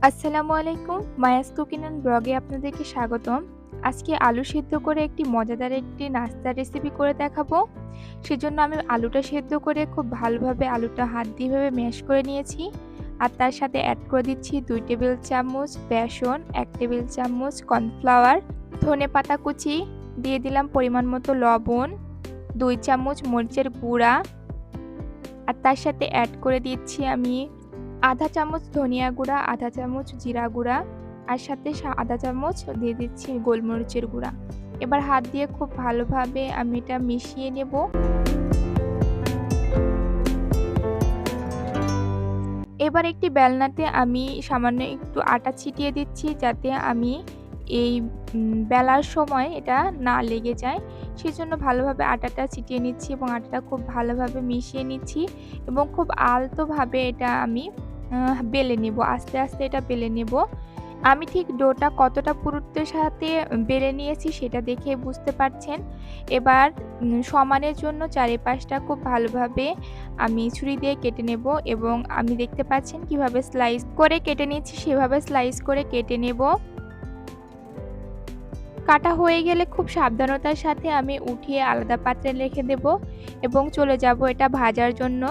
আসসালামু আলাইকুম, Maya's cooking and ব্লগে আপনাদেরকে স্বাগতম। আজকে আলু সিদ্ধ করে একটি মজাদার নাস্তার রেসিপি করে দেখাবো। সেজন্য আমি আলুটা সিদ্ধ করে খুব ভালোভাবে আলুটা হাত দিয়ে এভাবে ম্যাশ করে নিয়েছি। আর তার সাথে অ্যাড করে দিচ্ছি 2 টেবিল চামচ বেসন, 1 টেবিল চামচ কর্নফ্লাওয়ার, ধনেপাতা কুচি, দিয়ে দিলাম পরিমাণ মতো লবণ, 2 চামচ মরিচের গুঁড়া, আর তার সাথে অ্যাড করে দিচ্ছি আমি আধা চামচ ধনিয়া গুঁড়া, আধা চামচ জিরা গুঁড়া, আর সাথে আধা চামচ দিয়ে দিচ্ছি গোলমরিচের গুঁড়া। এবার হাত দিয়ে খুব ভালোভাবে আমি এটা মিশিয়ে নেব। এবার একটি বেলনাতে আমি সামান্য একটু আটা ছিটিয়ে দিচ্ছি, যাতে আমি এই বেলার সময় এটা না লেগে যায়। সেজন্য ভালোভাবে আটাটা ছিটিয়ে নিচ্ছি এবং আটাটা খুব ভালোভাবে মিশিয়ে নিচ্ছি এবং খুব আলতোভাবে এটা আমি বেলে নেব। আস্তে আস্তে এটা বেলে নেব। আমি ঠিক ডোটা কতটা পুরুত্বের সাথে বেলে নিয়েছি সেটা দেখে বুঝতে পারছেন। এবার সমানের জন্য চারিপাশটা খুব ভালোভাবে আমি ছুরি দিয়ে কেটে নেব এবং আমি দেখতে পাচ্ছেন কিভাবে স্লাইস করে কেটে নিচ্ছি, সেভাবে স্লাইস করে কেটে নেব। কাটা হয়ে গেলে খুব সাবধানতার সাথে আমি উঠিয়ে আলাদা পাত্রে রেখে দেব এবং চলে যাব এটা ভাজার জন্য।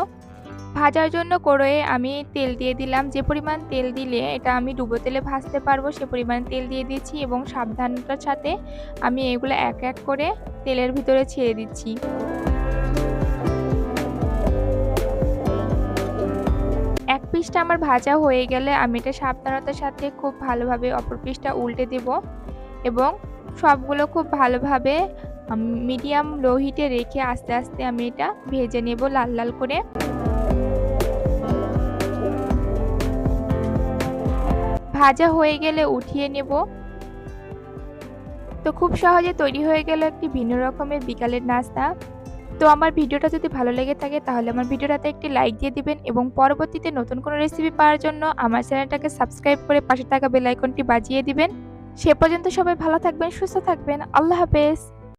ভাজার জন্য কড়াইয়ে আমি তেল দিয়ে দিলাম। যে পরিমাণ তেল দিলে এটা আমি ডুবো তেলে ভাজতে পারবো সে পরিমাণ তেল দিয়ে দিচ্ছি এবং সাবধানতার সাথে আমি এগুলো এক এক করে তেলের ভিতরে ছেড়ে দিচ্ছি। এক পিসটা আমার ভাজা হয়ে গেলে আমি এটা সাবধানতার সাথে খুব ভালোভাবে অপর পিসটা উল্টে দেব এবং সবগুলো খুব ভালোভাবে মিডিয়াম লো হিটে রেখে আস্তে আস্তে আমি এটা ভেজে নেব লাল লাল করে। ভাজা হয়ে গেলে উঠিয়ে নেব। তো খুব সহজে তৈরি হয়ে গেল একটি ভিন্ন রকমের বিকালের নাস্তা। তো আমার ভিডিওটা যদি ভালো লেগে থাকে তাহলে আমার ভিডিওটাতে একটি লাইক দিয়ে দিবেন এবং পরবর্তীতে নতুন কোনো রেসিপি পাওয়ার জন্য আমার চ্যানেলটাকে সাবস্ক্রাইব করে পাশে থাকা বেল আইকনটি বাজিয়ে দিবেন। সে পর্যন্ত সবাই ভালো থাকবেন, সুস্থ থাকবেন। আল্লাহ হাফেজ।